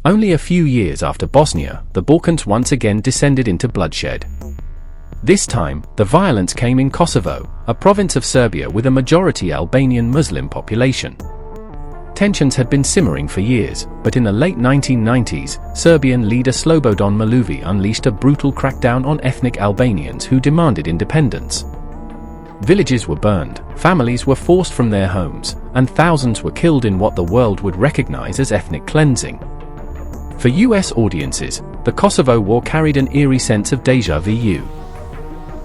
Only a few years after Bosnia, the Balkans once again descended into bloodshed. This time, the violence came in Kosovo, a province of Serbia with a majority Albanian Muslim population. Tensions had been simmering for years, but in the late 1990s, Serbian leader Slobodan Milosevic unleashed a brutal crackdown on ethnic Albanians who demanded independence. Villages were burned, families were forced from their homes, and thousands were killed in what the world would recognize as ethnic cleansing. For US audiences, the Kosovo War carried an eerie sense of déjà vu.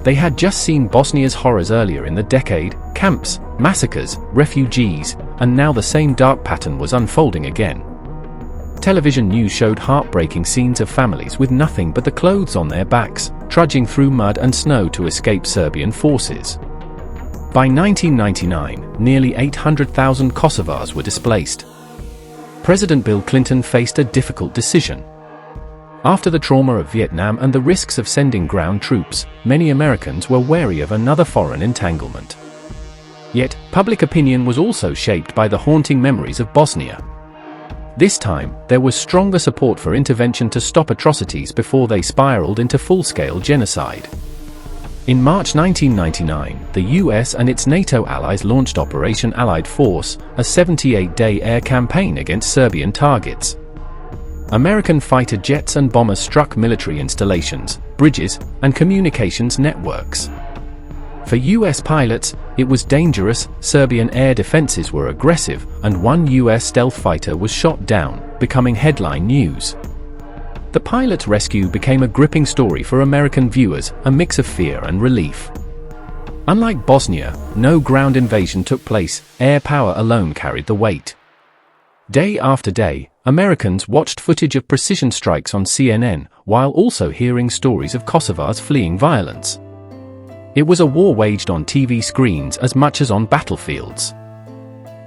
They had just seen Bosnia's horrors earlier in the decade: camps, massacres, refugees, and now the same dark pattern was unfolding again. Television news showed heartbreaking scenes of families with nothing but the clothes on their backs, trudging through mud and snow to escape Serbian forces. By 1999, nearly 800,000 Kosovars were displaced. President Bill Clinton faced a difficult decision. After the trauma of Vietnam and the risks of sending ground troops, many Americans were wary of another foreign entanglement. Yet, public opinion was also shaped by the haunting memories of Bosnia. This time, there was stronger support for intervention to stop atrocities before they spiraled into full-scale genocide. In March 1999, the US and its NATO allies launched Operation Allied Force, a 78-day air campaign against Serbian targets. American fighter jets and bombers struck military installations, bridges, and communications networks. For US pilots, it was dangerous. Serbian air defenses were aggressive, and one US stealth fighter was shot down, becoming headline news. The pilot's rescue became a gripping story for American viewers, a mix of fear and relief. Unlike Bosnia, no ground invasion took place, air power alone carried the weight. Day after day, Americans watched footage of precision strikes on CNN, while also hearing stories of Kosovars fleeing violence. It was a war waged on TV screens as much as on battlefields.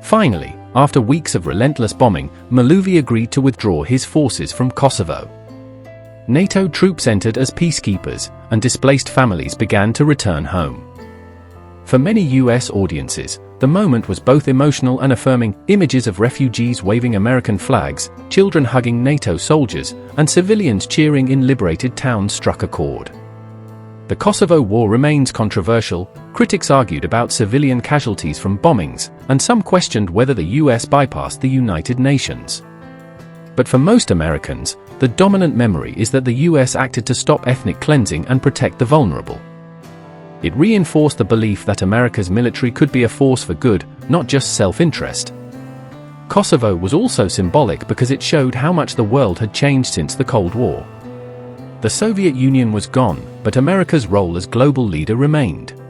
Finally, after weeks of relentless bombing, Milosevic agreed to withdraw his forces from Kosovo. NATO troops entered as peacekeepers, and displaced families began to return home. For many US audiences, the moment was both emotional and affirming. Images of refugees waving American flags, children hugging NATO soldiers, and civilians cheering in liberated towns struck a chord. The Kosovo War remains controversial. Critics argued about civilian casualties from bombings, and some questioned whether the US bypassed the United Nations. But for most Americans, the dominant memory is that the US acted to stop ethnic cleansing and protect the vulnerable. It reinforced the belief that America's military could be a force for good, not just self-interest. Kosovo was also symbolic because it showed how much the world had changed since the Cold War. The Soviet Union was gone, but America's role as global leader remained.